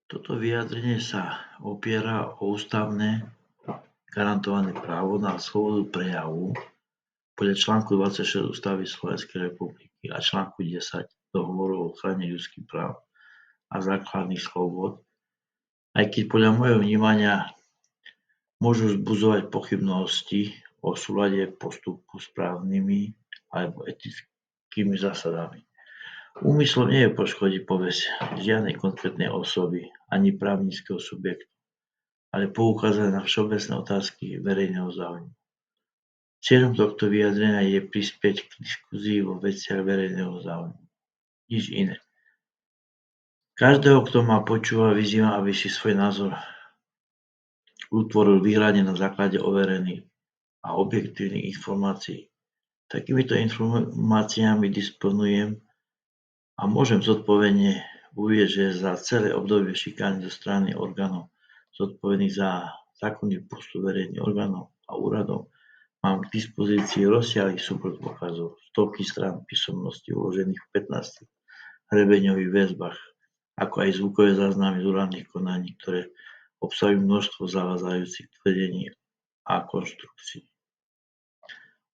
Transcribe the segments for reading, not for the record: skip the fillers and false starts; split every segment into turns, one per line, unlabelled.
Toto vyjadrenie sa opiera o ústavne garantované právo na slobodu prejavu podľa článku 26 Ústavy Slovenskej republiky a článku 10 Dohovoru o ochrane ľudských práv a základných slobôd, aj keď podľa môjho vnímania môžu vzbudzovať pochybnosti o súlade postupu s právnymi alebo etickými zásadami. Úmyslom nie je poškodiť povesť žiadnej konkrétnej osoby ani právnického subjektu, ale poukázať na všeobecné otázky verejného záujmu. Cieľom tohto vyjadrenia je prispieť k diskusii vo veciach verejného záujmu. Nič iné. Každého, kto ma počúva, vyzývam, aby si svoj názor utvoril výhradne na základe overených a objektívnych informácií. Takýmito informáciami disponujem a môžem zodpovedne uvieť, že za celé obdobie šikány zo strany orgánov zodpovedných za zákonný postup verejných orgánov a úradov mám k dispozícii rozsiahly súbor dôkazov, stovky strán písomností uložených v 15 hrebeňových väzbách, ako aj zvukové záznamy z úradných konaní, ktoré obsahujú množstvo zavádzajúcich tvrdení a konštrukcií.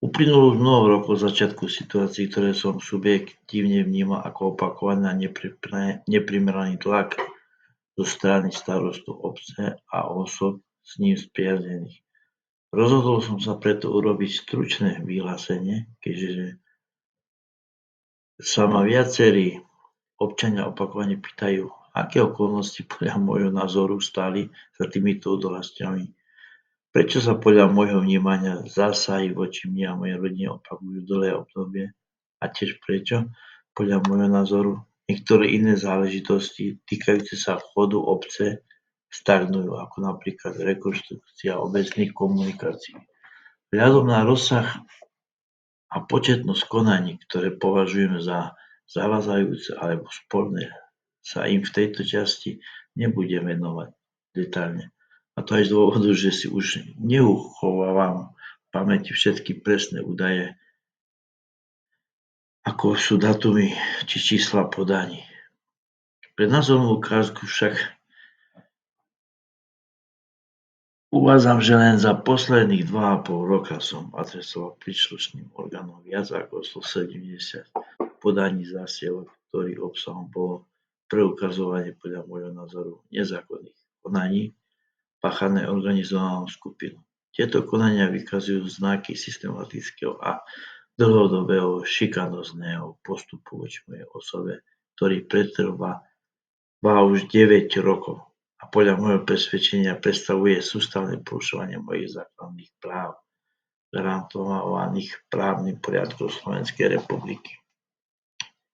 Uplynulo už mnoho rokov od začiatku situácií, ktoré som subjektívne vnímal ako opakovaný a neprimeraný tlak zo strany starostu obce a osob s ním spriaznených. Rozhodol som sa preto urobiť stručné vyhlásenie, keďže sa ma viacerí občania opakovane pýtajú, aké okolnosti podľa môjho názoru stáli za týmito udalosťami. Prečo sa podľa môjho vnímania zásahy voči mne a mojej rodine opakujú dlhé obdobie a tiež prečo, podľa môjho názoru, niektoré iné záležitosti týkajúce sa chodu obce stagnujú, ako napríklad rekonštrukcia obecných komunikácií. Vzhľadom na rozsah a početnosť konaní, ktoré považujeme za zavádzajúce alebo sporné, sa im v tejto časti nebudem venovať detailne. A to aj z dôvodu, že si už neuchovávam v pamäti všetky presné údaje, ako sú datumy či čísla podaní. Pre názornú ukázku však uvádzam, že len za posledných 2,5 roka som adresoval príslušným orgánom viac ako 170 podaní zásielok, ktorých obsahom bolo preukazovanie podľa môjho názoru nezákonných konaní páchané organizovanou skupinou. Tieto konania vykazujú znaky systematického a dlhodobého šikanózneho postupu voči mojej osobe, ktorý pretrváva už 9 rokov a podľa môjho presvedčenia predstavuje sústavné porušovanie mojich základných práv garantovaných právnym poriadkom Slovenskej republiky.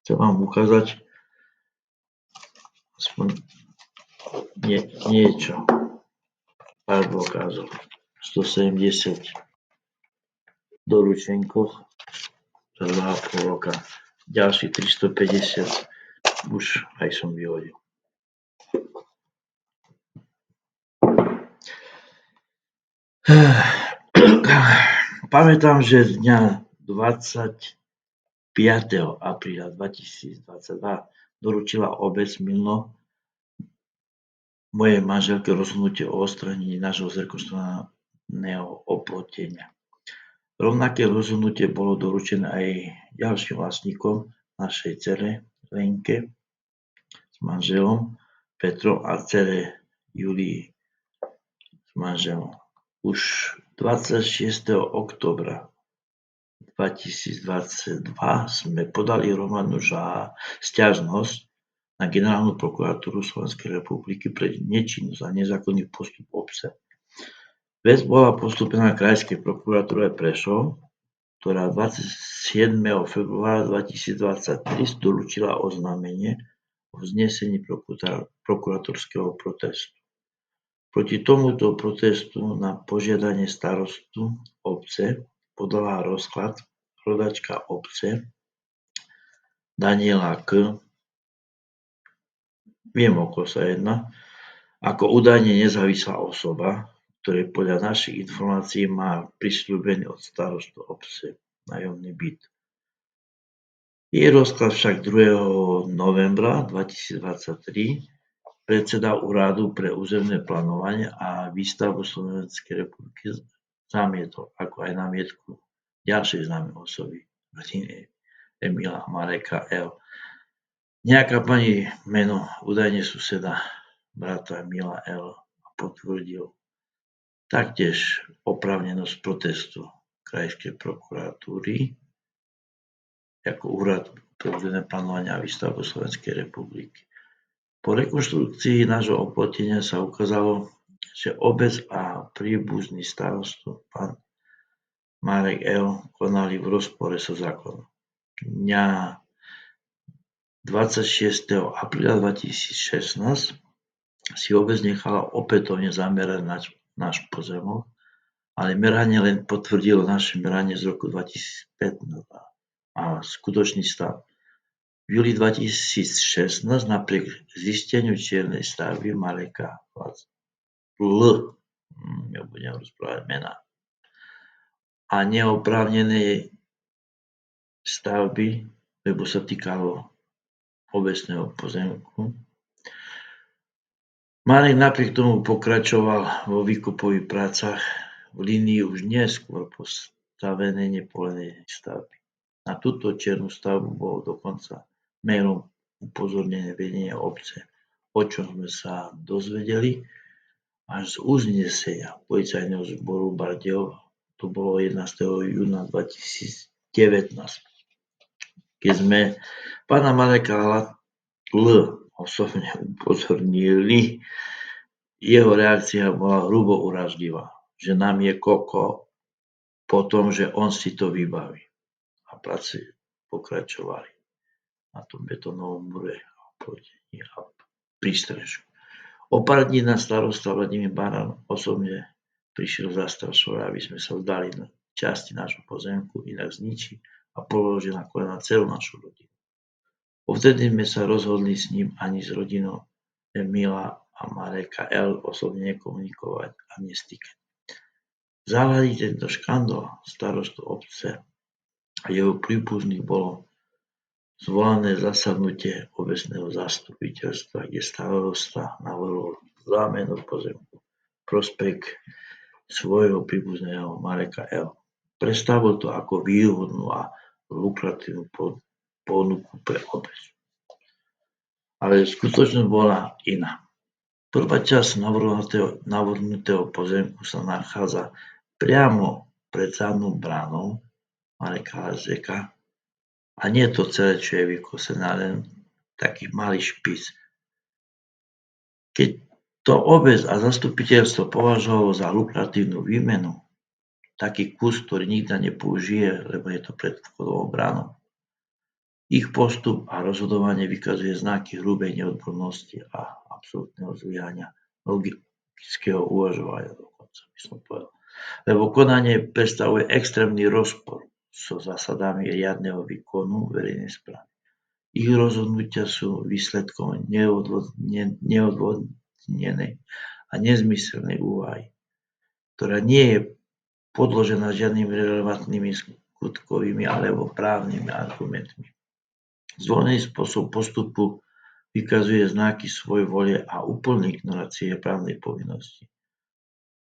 Chcem vám ukázať aspoň niečo. Pár dôkazov. 170 doručenkoch za 2,5 roka. Ďalší 350 už aj som vyhodil. Pamätám, že z dňa 25. apríla 2022 doručila obec Milno mojej manželke rozhodnutie o odstránení nášho zrekonštruovaného oplotenia. Rovnaké rozhodnutie bolo doručené aj ďalším vlastníkom, našej dcere Lenke s manželom Petrom a dcere Julii s manželom. Už 26. októbra 2022 sme podali hromadnú sťažnosť na Generálnu prokuratúru Slovenskej republiky pre nečinnosť a nezákonný postup obce. Vec bola postúpená Krajskej prokuratúre Prešov, ktorá 27. februára 2023 doručila oznámenie o vznesení prokurátorského protestu. Proti tomuto protestu na požiadanie starostu obce podala rozklad rodačka obce Daniela K. Viem, o koho sa jedná, ako údajne nezávislá osoba, ktorej podľa našich informácií má prisľúbený od starostu obce nájomný byt. Jej rozklad však 2. novembra 2023 predseda Úradu pre územné plánovanie a výstavbu Slovenskej republiky zamietol, ako aj námietku ďalšej známej osoby rodiny Emila Mareka L. Nejaká pani meno údajne suseda brata Emila L. potvrdil taktiež oprávnenosť protestu Krajskej prokuratúry ako Úrad pre územné plánovanie a výstavbu Slovenskej republiky. Po rekonštrukcii nášho oplotenia sa ukázalo, že obec a príbuzný starostu pán Marek L. konali v rozpore so zákonom. Dňa 26. apríla 2016 si obec nechala opätovne zamerať náš pozemok, ale meranie len potvrdilo naše meranie z roku 2015 a skutočný stav. V júli 2016 napriek zisteniu čiernej stavby Mareka L. Nebudem rozprávať mená a neoprávnenej stavby, lebo sa týkalo obecného pozemku. Marek napriek tomu pokračoval vo výkupových prácach v línii už neskôr postavenej nepovolenej stavby. Na túto čiernu stavbu bolo dokonca mailom upozornené vedenie obce, o čom sme sa dozvedeli až z uznesenia policajného zboru Bardejov. To bolo 11. júna 2019, keď sme pána Mareka L. osobne upozornili. Jeho reakcia bola hrubo urážlivá, že nám je koko po tom, že on si to vybaví. A práce pokračovali na tom betónovom mure a prístrežku. O pár dní na starosta Vladimír Baran osobne prišiel zastrašovať, aby sme sa vzdali na časti nášho pozemku, inak zničí a položil na kolena celú našu rodinu. Vtedy sme sa rozhodli s ním ani s rodinou Emila a Mareka L. osobne nekomunikovať a nestýkať. Zavadiť tento škandál starostu obce a jeho príbuzných bolo zvolané zasadnutie obecného zastupiteľstva, kde starosta navrhol zámenu pozemku prospech svojho príbuzného Mareka L. Predstavil to ako výhodnú a lukratívnu ponuku pre obec. Ale skutočnosť bola iná. Prvá časť navrhnutého pozemku sa nachádza priamo pred zadnou bránou Mareka L. A nie to celé, čo je vykosené, len taký malý špic. Keď to obec a zastupiteľstvo považovalo za lukratívnu výmenu, taký kus, ktorý nikto nepoužije, lebo je to pred vchodovou bránou, ich postup a rozhodovanie vykazuje znaky hrubej neodbornosti a absolútneho zlyhania logického uvažovania dokonca, by som povedal. Lebo konanie predstavuje extrémny rozpor so zásadami riadneho výkonu verejnej správy. Ich rozhodnutia sú výsledkom neodvodnenej a nezmyselnej úvahy, ktorá nie je podložená žiadnymi relevantnými skutkovými alebo právnymi argumentmi. Zvolený spôsob postupu vykazuje znaky svojvôle a úplnej ignorácie právnej povinnosti.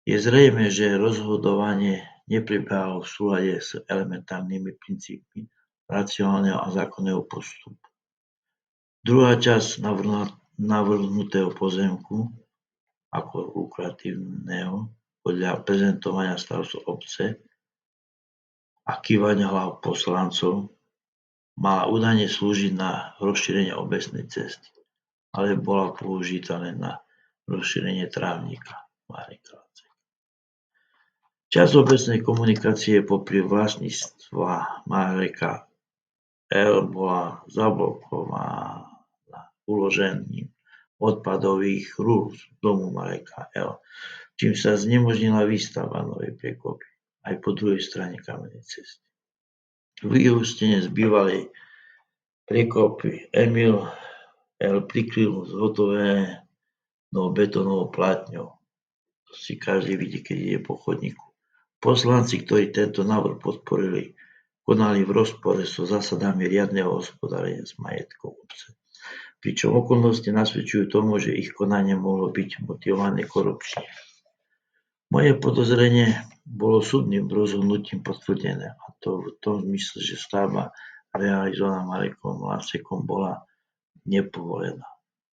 Je zrejmé, že rozhodovanie neprebehalo v súlade s elementárnymi princípmi racionálneho a zákonného postupu. Druhá časť navrhnutého pozemku ako lukratívneho podľa prezentovania starostu obce a kývania hlav poslancov mala údajne slúžiť na rozšírenie obecnej cesty, ale bola použitá len na rozšírenie trávnika Mareka. Časť obecnej komunikácie popri vlastníctva Mareka L. bola zablokovaná uložením odpadových rúd z domu Mareka L., čím sa znemožnila výstavba novej priekopy aj po druhej strane kamennej cesty. Vyústenie z bývalej priekopy Emil L. prikryl zhotovenou betónovou plátňou. To si každý vidí, keď ide po chodníku. Poslanci, ktorí tento návrh podporili, konali v rozpore so zásadami riadneho hospodárenia s majetkom obce. pričom okolnosti nasvedčujú tomu, že ich konanie mohlo byť motivované korupčne. Moje podozrenie bolo súdnym rozhodnutím potvrdené, a to v tom zmysle, že stavba realizovaná Marekom Lásekom bola nepovolená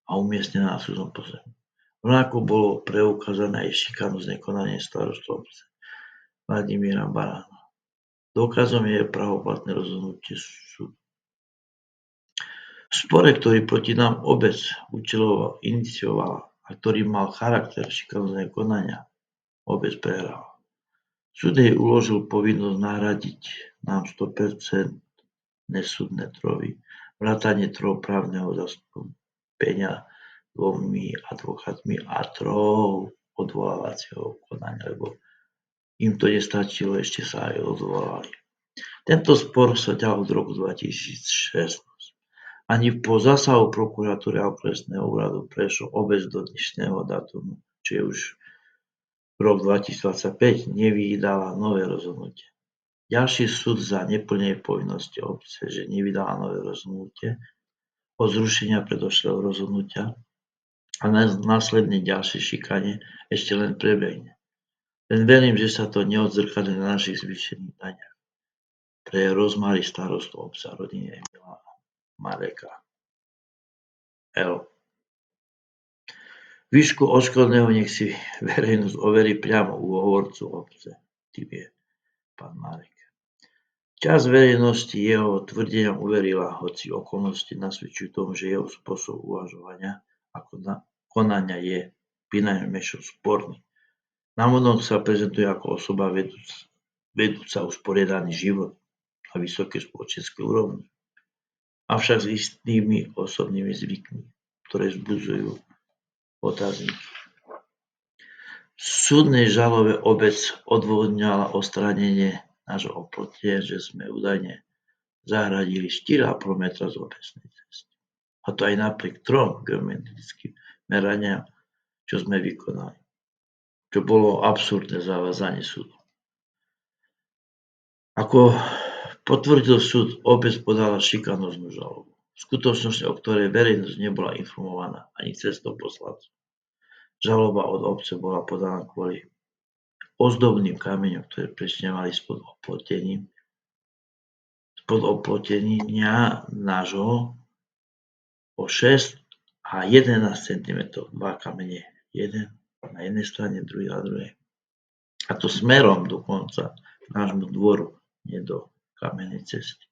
a umiestnená na cudzom pozemí. Rovnako bolo preukázané aj šikanózne konanie starostu obce Vladimíra Barána. Dôkazom je pravoplatné rozhodnutie súdu. V spore, ktorý proti nám obec účelovo iniciovala a ktorý mal charakter šikanózneho konania, obec prehrala. Súd jej uložil povinnosť nahradiť nám 100% nesúdne trovy, vrátane trov právneho zastúpenia 2 advokátmi a trov odvolávacieho konania, lebo im to nestačilo, ešte sa aj odvolali. Tento spor sa ďal od roku 2016. Ani po zásahu prokuratúry a okresného úradu Prešov obec do dnešného dátumu, čo je už rok 2025, nevydala nové rozhodnutie. Ďalší súd za neplnenie povinnosti obce, že nevydala nové rozhodnutie od zrušenia predošlého rozhodnutia a následne ďalšie šikanie ešte len prebehne. Len verím, že sa to neodzrkadlí na našich zvýšených daniach. Pre rozmári starostu obca rodine Emila Mareka L. Výšku odškodného nech si verejnosť overí priamo u hovorcu obce, tým je pán Marek. Časť verejnosti jeho tvrdeniam uverila, hoci okolnosti nasvedčujú tomu, že jeho spôsob uvažovania a konania je prinajmenšom sporný. Navonok sa prezentuje ako osoba vedúca usporiadaný život na vysokej spoločenskej úrovni, avšak s istými osobnými zvykmi, ktoré vzbudzujú otázniky. V súdnej žalobe obec odôvodňovala odstránenie nášho oplotenia, že sme údajne zahradili 4,5 metra z obecnej cesty. A to aj napriek 3 geometrickým meraniam, čo sme vykonali. Čo bolo absurdné zavázanie súdu. Ako potvrdil súd, obec podala šikanóznu žalobu. V skutočnosti, o ktorej verejnosť nebola informovaná ani cestou poslancov. Žaloba od obce bola podaná kvôli ozdobným kameňom, ktoré prečnievali spod oplotenia nášho o 6 a 11 cm. 2 kamene, jeden na jednej strane, druhý na druhej. A to smerom dokonca k nášmu dvoru, nie do kamennej cesty.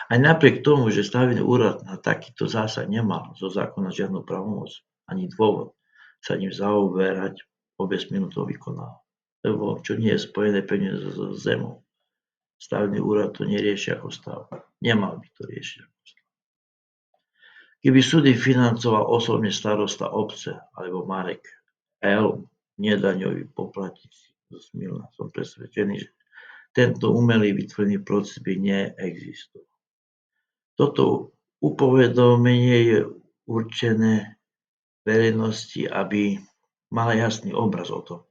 Aj napriek tomu, že stavebný úrad na takýto zásah nemal zo zákona žiadnu pravomoc, ani dôvod sa ním zaoberať, obec mimo to vykonal. Lebo čo nie je spojené pevne so zemou. Stavebný úrad to nerieši ako stavba. Nemal by to riešiť ako stavba. Keby súdy financoval osobne starosta obce alebo Marek L., nedaňový poplatníci zo Smilna, som presvedčený, že tento umelý vytvorený proces by neexistoval. Toto upovedomenie je určené verejnosti, aby mala jasný obraz o tom,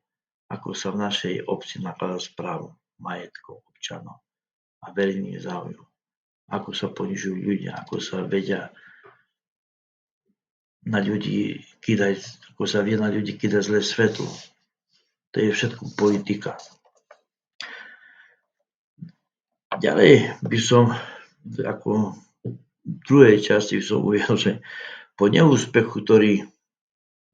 ako sa v našej obci nakladá s právom, majetkom občanov a verejným záujmom. Ako sa ponižujú ľudia, ako sa vedia na ľudí kýdať, ako sa vie na ľudí kýdať zlé svetlo. To je všetko politika. Ďalej by som, ako v druhej časti som uviedol, že po neúspechu, ktorý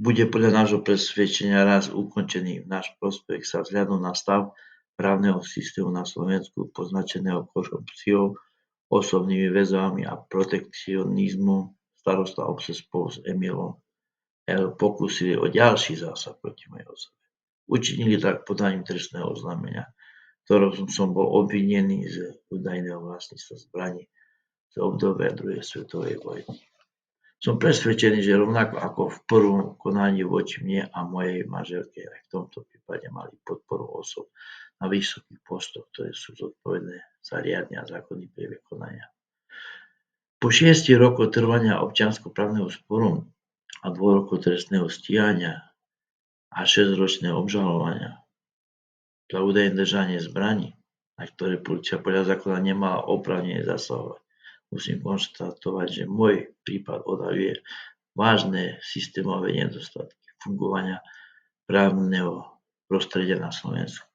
bude podľa nášho presvedčenia raz ukončený v náš prospech, sa vzhľadom na stav právneho systému na Slovensku poznačeného korupciou, osobnými väzbami a protekcionizmom, starosta obce spolu s Emilom L. pokúsili o ďalší zásah proti mojej osobe. Učinili tak podaním trestného oznámenia, ktorom som bol obvinený z údajného vlastníctva zbraní z obdobia druhej svetovej vojny. Som presvedčený, že rovnako ako v prvom konaní voči mne a mojej manželke, aj v tomto prípade mali podporu osôb na vysokých postoch, ktoré sú zodpovedné za riadny a zákonný priebeh konania. Po 6 rokoch trvania občianskoprávneho sporu a 2 rokov trestného stíhania a 6-ročného obžalovania za údajné držanie zbraní, na ktoré polícia podľa zákona nemala oprávnenie zasahovať, musím konštatovať, že môj prípad odhaľuje vážne systémové nedostatky fungovania právneho prostredia na Slovensku.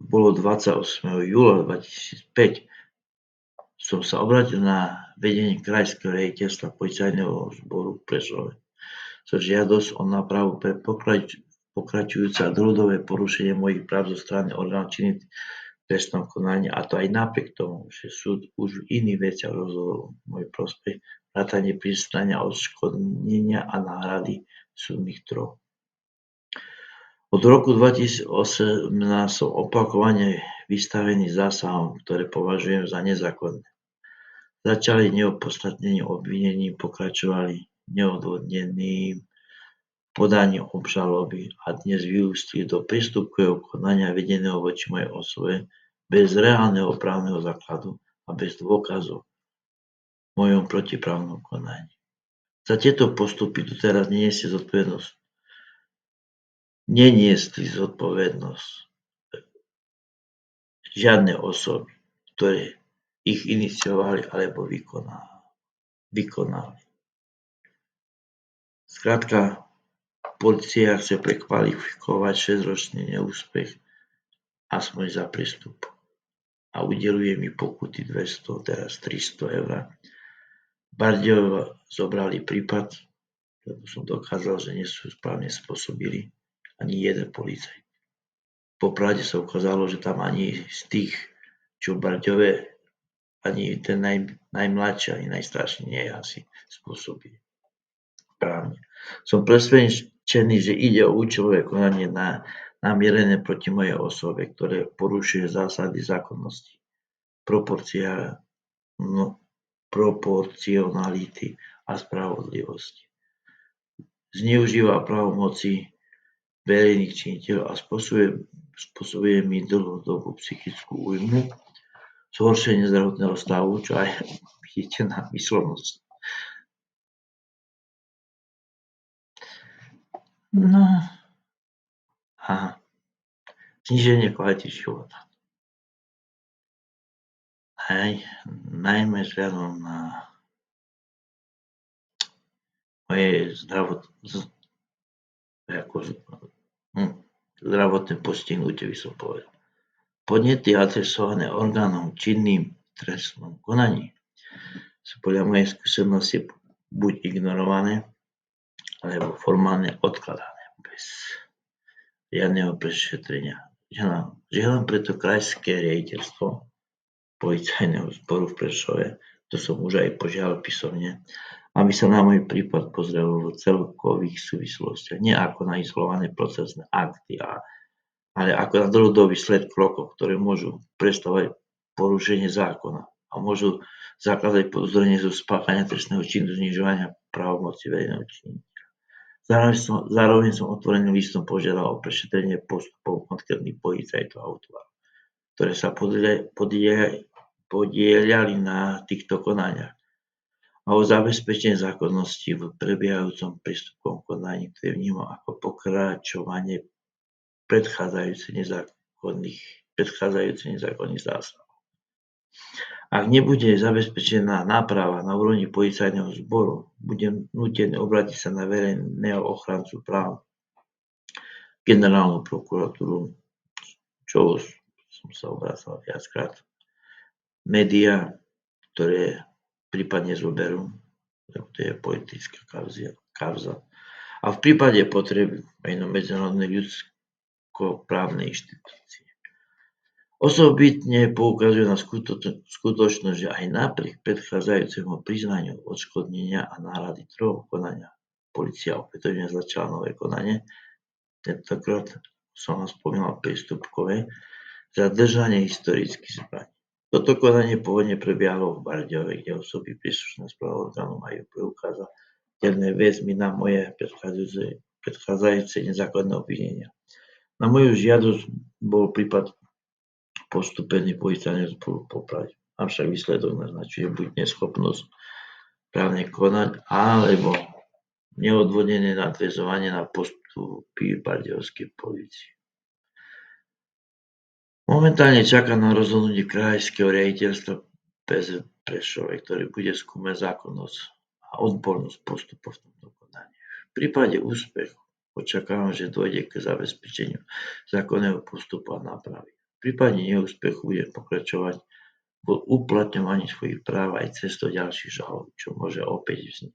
Bolo 28. júla 2005, som sa obrátil na vedenie Krajského riaditeľstva Policajného zboru v Prešove so žiadosť o nápravu pre pokračujúce a dlhodobé porušenie mojich práv zo strany orgánov činných v trestnom konaní, a to aj napriek tomu, že súd už v iných veciach rozhodol v môj prospech, vrátane priznania odškodnenia a náhrady súdnych trhov. Od roku 2018 som opakovane vystavený zásahom, ktoré považujem za nezákonné. Začali neopodstatneným obvinením, pokračovali neodvodneným podaním obžaloby a dnes vyústili do priestupkového konania vedeného voči mojej osobe bez reálneho právneho základu a bez dôkazov v mojom protiprávnom konaní. Za tieto postupy doteraz neniesli zodpovednosť žiadne osoby, ktoré ich iniciovali alebo vykonali. Skrátka, polícia chce prekvalifikovať 6-ročný neúspech aspoň za prístup a udeľuje mi pokuty 200, teraz 300 eur. Bardejov zobrali prípad, lebo som dokázal, že nie sú správne spôsobili ani jeden policajt. Popravde sa ukázalo, že tam ani z tých, čo v Bardejove, ani ten najmladší, ani najstarší nie je asi spôsobili správne. Som presvedčený, že ide o účelové konanie namierené proti mojej osobe, ktoré porušuje zásady zákonnosti, proporcionality a spravodlivosti. Zneužíva právomoci verejných činiteľov a spôsobuje mi dlhodobú psychickú újmu, zhoršenie zdravotného stavu, čo aj vidíte na výslovnosti. No a zníženie kvality života. Najmä vzhľadom na moje zdravotné postihnutie, by som povedal. Podnety adresované orgánom činným v trestnom konaní sú podľa mojej skúsenosti buď ignorované, alebo formálne odkladané bez riadneho prešetrenia. Žiadam preto Krajské riaditeľstvo Policajného zboru v Prešove, to som už aj požiadal písomne, aby sa na môj prípad pozrelo v celkových súvislostiach, nie ako na izolované procesné akty, ale ako na dlhodobý sled krokov, ktoré môžu predstavovať porušenie zákona a môžu zakladať podozrenie zo spáchania trestného činu znižovania právomoci verejného činiteľa. Zároveň som otvoreným listom požiadal o prešetrenie postupov konkrétnych policajtov a útvarov, ktoré sa podieľali na týchto konaniach, a o zabezpečenie zákonnosti v prebiehajúcom prístupkovom konaní, ktoré vnímam ako pokračovanie predchádzajúcich nezákonných zásahov. Ak nebude zabezpečená náprava na úrovni policajného zboru, budem nútený obrátiť sa na verejného ochrancu práv, generálnu prokuratúru, čo som sa obrácal viackrát, médiá, ktoré prípadne zoberú, lebo to je politická kauza. A v prípade potreby aj na medzinárodné ľudskoprávne inštitúcie. Osobitne poukazuje na skutočnosť, že aj napriek predchádzajúcemu priznaniu odškodnenia a náhrady trhov konania polícia opätovne začala nové konanie. Tentokrát som vám spomínal prístupkové za držanie historických zbraní. Toto konanie pôvodne prebiehalo v Bardejove, kde osoby príslušné správ orgánu majú preukázateľné väzby na moje predchádzajúce nezákonné obvinenia. Na moju žiadosť bol prípad postupený policajnému zboru v Poprade, avšak výsledok naznačuje buď neschopnosť právne konať, alebo neodvodnené nadväzovanie na postupy bardejovskej polície. Momentálne čakám na rozhodnutie Krajského riaditeľstva Prešove, ktorý bude skúmať zákonnosť a odbornosť postupov v tomto konaní. V prípade úspechu očakávam, že dôjde k zabezpečeniu zákonného postupu a nápravy. V prípade neúspechu budem pokračovať v uplatňovaní svojich práv aj cestou ďalších žalob, čo môže opäť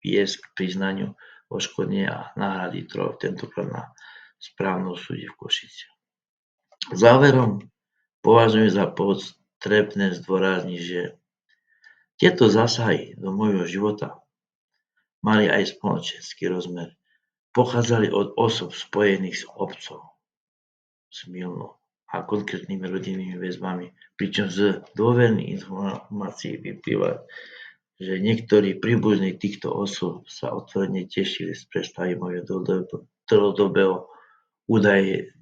viesť k priznaniu odškodnenia a náhrady trov, tentokrát na správnom súde v Košiciach. Záverom považujem za potrebné zdôrazniť, že tieto zásahy do môjho života mali aj spoločenský rozmer. Pochádzali od osôb spojených s obcom, s Milnou a konkrétnymi rodinnými väzbami, pričom z dôverných informácií vyplýva, že niektorí príbuzní týchto osôb sa otvorene tešili z predstavy mojho dlhodobého údaje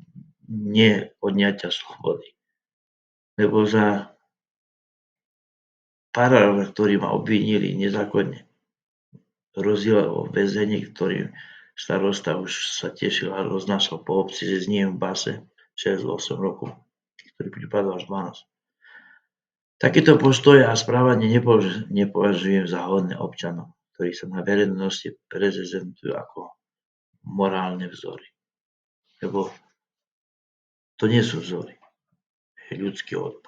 neodňatia slobody. Lebo za paragraf, ktorý ma obvinili nezákonne, hrozilo vo väzení, ktorým starosta už sa tešil a roznášal po obci, že zním v base 6-8 rokov, ktorý pripadal až 12. Takéto postoje a správanie nepovažujem za hodné občanov, ktorí sa na verejnosti prezentujú ako morálne vzory. Lebo to nie sú vzory, je ľudský odpad.